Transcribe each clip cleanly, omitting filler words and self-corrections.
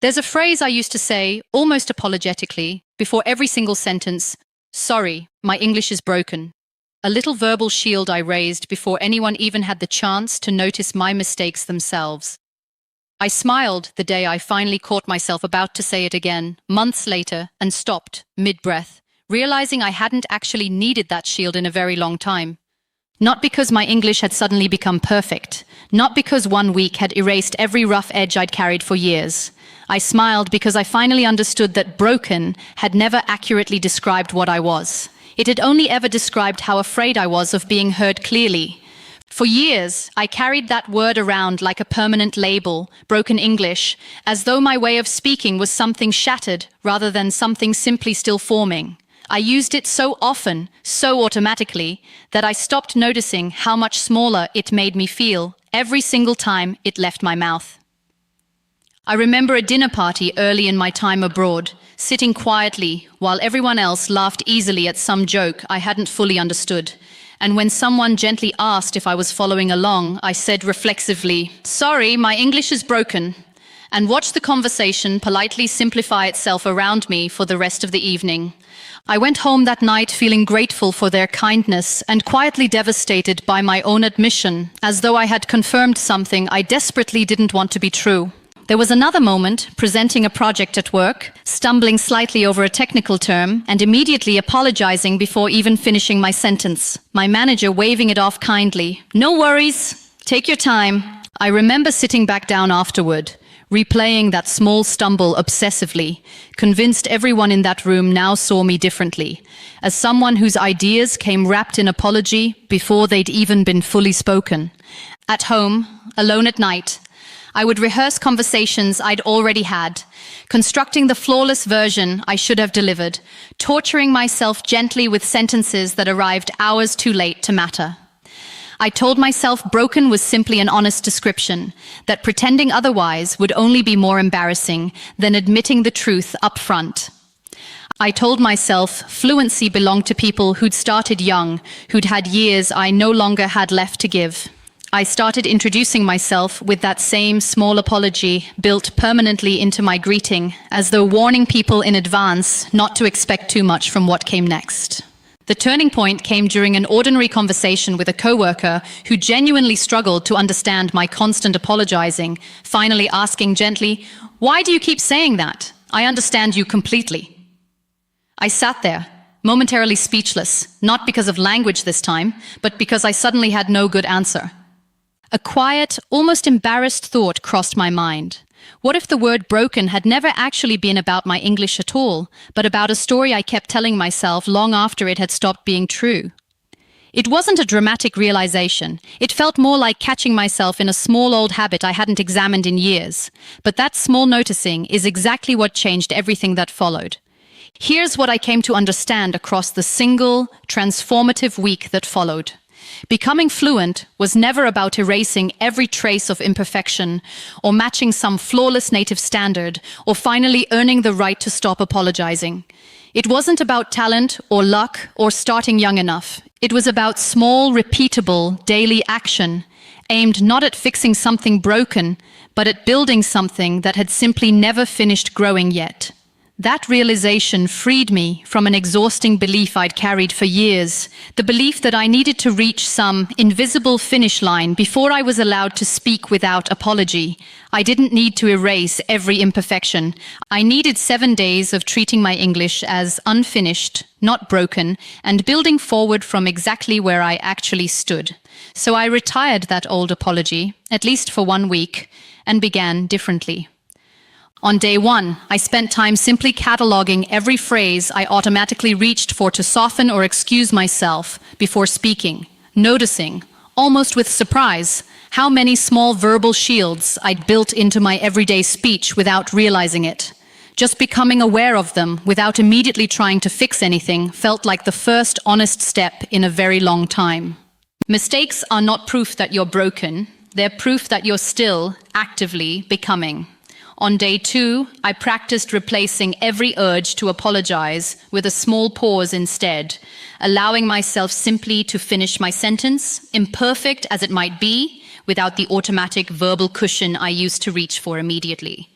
There's a phrase I used to say, almost apologetically, before every single sentence: sorry, my English is broken. A little verbal shield I raised before anyone even had the chance to notice my mistakes themselves. I smiled the day I finally caught myself about to say it again, months later, and stopped, mid-breath, realizing I hadn't actually needed that shield in a very long time. Not because my English had suddenly become perfect, not because one week had erased every rough edge I'd carried for years. I smiled because I finally understood that broken had never accurately described what I was. It had only ever described how afraid I was of being heard clearly. For years, I carried that word around like a permanent label, broken English, as though my way of speaking was something shattered rather than something simply still forming. I used it so often, so automatically, that I stopped noticing how much smaller it made me feel every single time it left my mouth. I remember a dinner party early in my time abroad, sitting quietly while everyone else laughed easily at some joke I hadn't fully understood. And when someone gently asked if I was following along, I said reflexively, "Sorry, my English is broken," and watched the conversation politely simplify itself around me for the rest of the evening. I went home that night feeling grateful for their kindness and quietly devastated by my own admission, as though I had confirmed something I desperately didn't want to be true. There was another moment, presenting a project at work, stumbling slightly over a technical term, and immediately apologizing before even finishing my sentence. My manager waving it off kindly. "No worries, take your time." I remember sitting back down afterward, replaying that small stumble obsessively, convinced everyone in that room now saw me differently, as someone whose ideas came wrapped in apology before they'd even been fully spoken. At home, alone at night, I would rehearse conversations I'd already had, constructing the flawless version I should have delivered, torturing myself gently with sentences that arrived hours too late to matter. I told myself broken was simply an honest description, that pretending otherwise would only be more embarrassing than admitting the truth up front. I told myself fluency belonged to people who'd started young, who'd had years I no longer had left to give. I started introducing myself with that same small apology built permanently into my greeting, as though warning people in advance not to expect too much from what came next. The turning point came during an ordinary conversation with a coworker who genuinely struggled to understand my constant apologizing, finally asking gently, "Why do you keep saying that? I understand you completely." I sat there, momentarily speechless, not because of language this time, but because I suddenly had no good answer. A quiet, almost embarrassed thought crossed my mind. What if the word broken had never actually been about my English at all, but about a story I kept telling myself long after it had stopped being true? It wasn't a dramatic realization. It felt more like catching myself in a small old habit I hadn't examined in years. But that small noticing is exactly what changed everything that followed. Here's what I came to understand across the single, transformative week that followed. Becoming fluent was never about erasing every trace of imperfection, or matching some flawless native standard, or finally earning the right to stop apologizing. It wasn't about talent or luck or starting young enough. It was about small, repeatable, daily action, aimed not at fixing something broken, but at building something that had simply never finished growing yet. That realization freed me from an exhausting belief I'd carried for years, the belief that I needed to reach some invisible finish line before I was allowed to speak without apology. I didn't need to erase every imperfection. I needed 7 days of treating my English as unfinished, not broken, and building forward from exactly where I actually stood. So I retired that old apology, at least for 1 week, and began differently. On day 1, I spent time simply cataloging every phrase I automatically reached for to soften or excuse myself before speaking, noticing, almost with surprise, how many small verbal shields I'd built into my everyday speech without realizing it. Just becoming aware of them without immediately trying to fix anything felt like the first honest step in a very long time. Mistakes are not proof that you're broken, they're proof that you're still actively becoming. On day 2, I practiced replacing every urge to apologize with a small pause instead, allowing myself simply to finish my sentence, imperfect as it might be, without the automatic verbal cushion I used to reach for immediately.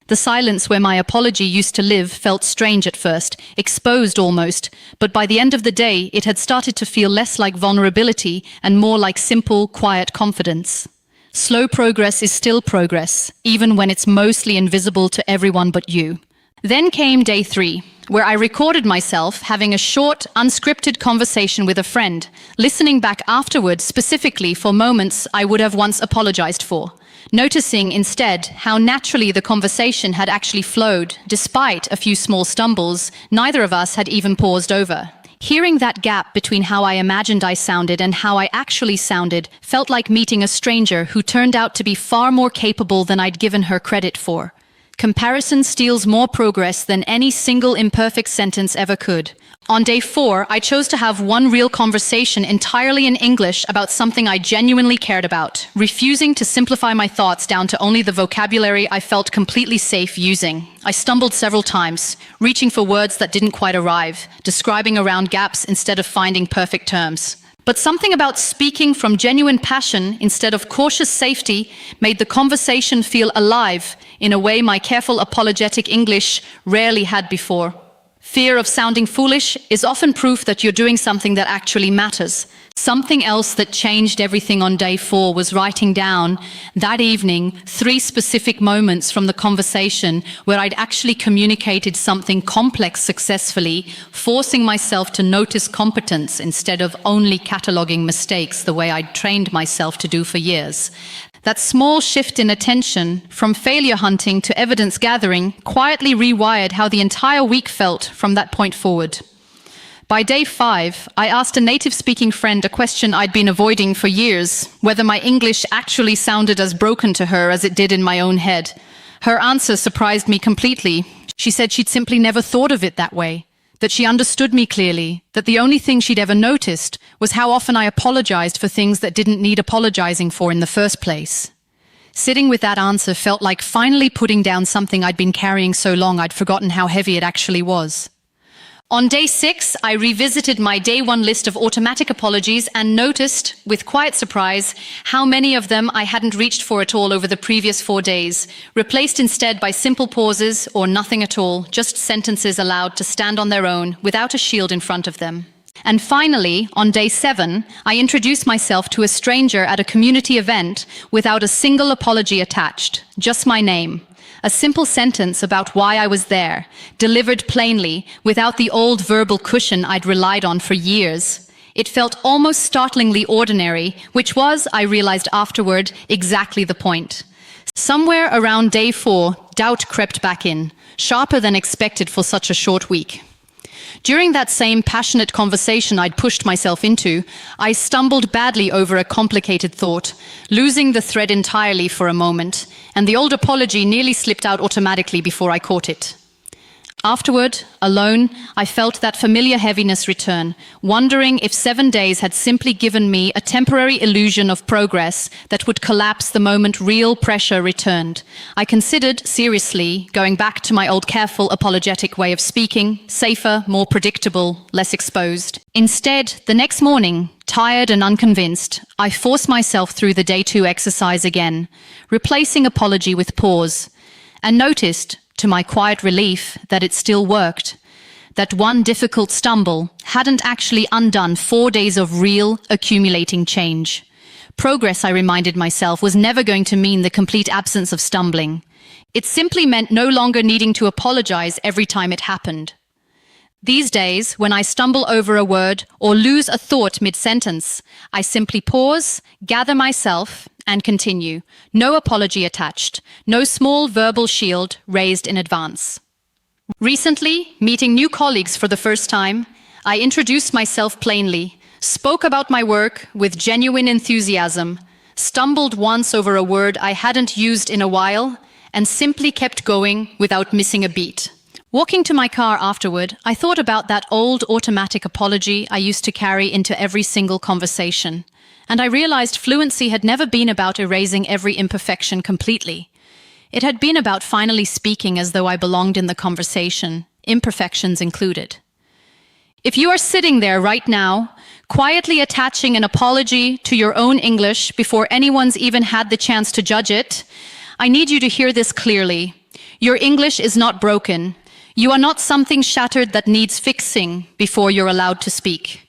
The silence where my apology used to live felt strange at first, exposed almost, but by the end of the day it had started to feel less like vulnerability and more like simple, quiet confidence. Slow progress is still progress, even when it's mostly invisible to everyone but you. Then came day 3, where I recorded myself having a short, unscripted conversation with a friend, listening back afterward specifically for moments I would have once apologized for. Noticing instead how naturally the conversation had actually flowed, despite a few small stumbles neither of us had even paused over. Hearing that gap between how I imagined I sounded and how I actually sounded felt like meeting a stranger who turned out to be far more capable than I'd given her credit for. Comparison steals more progress than any single imperfect sentence ever could. On day 4, I chose to have one real conversation entirely in English about something I genuinely cared about, refusing to simplify my thoughts down to only the vocabulary I felt completely safe using. I stumbled several times, reaching for words that didn't quite arrive, describing around gaps instead of finding perfect terms. But something about speaking from genuine passion instead of cautious safety made the conversation feel alive in a way my careful apologetic English rarely had before. Fear of sounding foolish is often proof that you're doing something that actually matters. Something else that changed everything on day 4 was writing down that evening 3 specific moments from the conversation where I'd actually communicated something complex successfully, forcing myself to notice competence instead of only cataloging mistakes the way I'd trained myself to do for years. That small shift in attention, from failure hunting to evidence gathering, quietly rewired how the entire week felt from that point forward. By day 5, I asked a native-speaking friend a question I'd been avoiding for years, whether my English actually sounded as broken to her as it did in my own head. Her answer surprised me completely. She said she'd simply never thought of it that way, that she understood me clearly, that the only thing she'd ever noticed was how often I apologized for things that didn't need apologizing for in the first place. Sitting with that answer felt like finally putting down something I'd been carrying so long I'd forgotten how heavy it actually was. On day 6, I revisited my day 1 list of automatic apologies and noticed, with quiet surprise, how many of them I hadn't reached for at all over the previous 4 days, replaced instead by simple pauses or nothing at all, just sentences allowed to stand on their own without a shield in front of them. And finally, on day 7, I introduced myself to a stranger at a community event without a single apology attached, just my name. A simple sentence about why I was there, delivered plainly, without the old verbal cushion I'd relied on for years. It felt almost startlingly ordinary, which was, I realized afterward, exactly the point. Somewhere around day 4, doubt crept back in, sharper than expected for such a short week. During that same passionate conversation I'd pushed myself into, I stumbled badly over a complicated thought, losing the thread entirely for a moment, and the old apology nearly slipped out automatically before I caught it. Afterward, alone, I felt that familiar heaviness return, wondering if 7 days had simply given me a temporary illusion of progress that would collapse the moment real pressure returned. I considered, seriously, going back to my old careful, apologetic way of speaking, safer, more predictable, less exposed. Instead, the next morning, tired and unconvinced, I forced myself through the day 2 exercise again, replacing apology with pause, and noticed, to my quiet relief, that it still worked. That one difficult stumble hadn't actually undone 4 days of real, accumulating change. Progress, I reminded myself, was never going to mean the complete absence of stumbling. It simply meant no longer needing to apologize every time it happened. These days, when I stumble over a word or lose a thought mid-sentence, I simply pause, gather myself, and continue. No apology attached, no small verbal shield raised in advance. Recently, meeting new colleagues for the first time, I introduced myself plainly, spoke about my work with genuine enthusiasm, stumbled once over a word I hadn't used in a while, and simply kept going without missing a beat. Walking to my car afterward, I thought about that old automatic apology I used to carry into every single conversation. And I realized fluency had never been about erasing every imperfection completely. It had been about finally speaking as though I belonged in the conversation, imperfections included. If you are sitting there right now, quietly attaching an apology to your own English before anyone's even had the chance to judge it, I need you to hear this clearly. Your English is not broken. You are not something shattered that needs fixing before you're allowed to speak.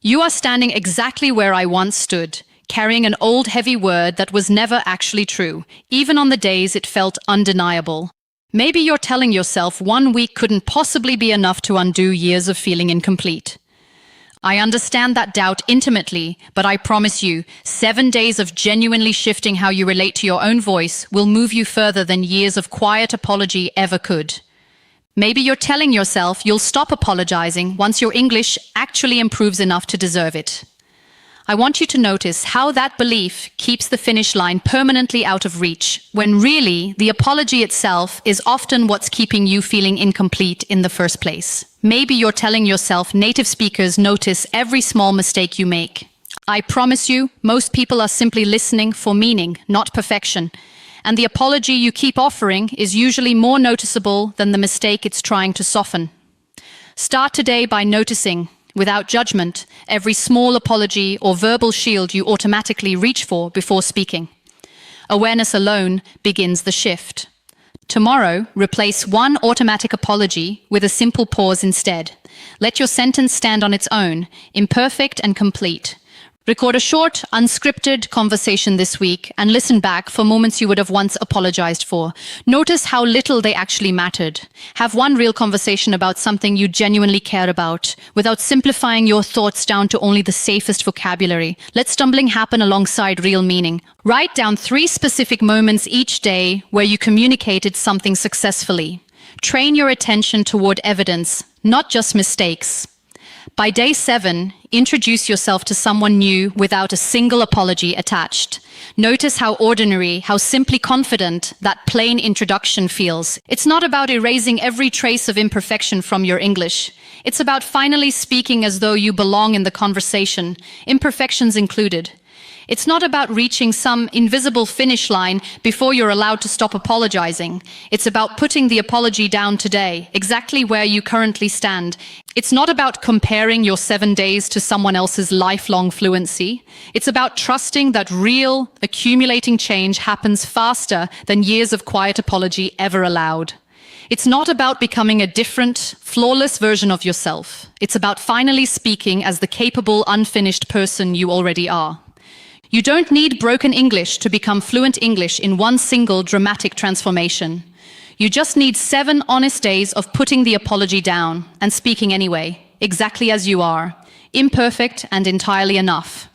You are standing exactly where I once stood, carrying an old heavy word that was never actually true, even on the days it felt undeniable. Maybe you're telling yourself 1 week couldn't possibly be enough to undo years of feeling incomplete. I understand that doubt intimately, but I promise you, 7 days of genuinely shifting how you relate to your own voice will move you further than years of quiet apology ever could. Maybe you're telling yourself you'll stop apologizing once your English actually improves enough to deserve it. I want you to notice how that belief keeps the finish line permanently out of reach, when really the apology itself is often what's keeping you feeling incomplete in the first place. Maybe you're telling yourself native speakers notice every small mistake you make. I promise you, most people are simply listening for meaning, not perfection. And the apology you keep offering is usually more noticeable than the mistake it's trying to soften. Start today by noticing, without judgment, every small apology or verbal shield you automatically reach for before speaking. Awareness alone begins the shift. Tomorrow, replace one automatic apology with a simple pause instead. Let your sentence stand on its own, imperfect and complete. Record a short, unscripted conversation this week and listen back for moments you would have once apologized for. Notice how little they actually mattered. Have one real conversation about something you genuinely care about, without simplifying your thoughts down to only the safest vocabulary. Let stumbling happen alongside real meaning. Write down 3 specific moments each day where you communicated something successfully. Train your attention toward evidence, not just mistakes. By day 7, introduce yourself to someone new without a single apology attached. Notice how ordinary, how simply confident that plain introduction feels. It's not about erasing every trace of imperfection from your English. It's about finally speaking as though you belong in the conversation, imperfections included. It's not about reaching some invisible finish line before you're allowed to stop apologizing. It's about putting the apology down today, exactly where you currently stand. It's not about comparing your 7 days to someone else's lifelong fluency. It's about trusting that real, accumulating change happens faster than years of quiet apology ever allowed. It's not about becoming a different, flawless version of yourself. It's about finally speaking as the capable, unfinished person you already are. You don't need broken English to become fluent English in one single dramatic transformation. You just need 7 honest days of putting the apology down and speaking anyway, exactly as you are, imperfect and entirely enough.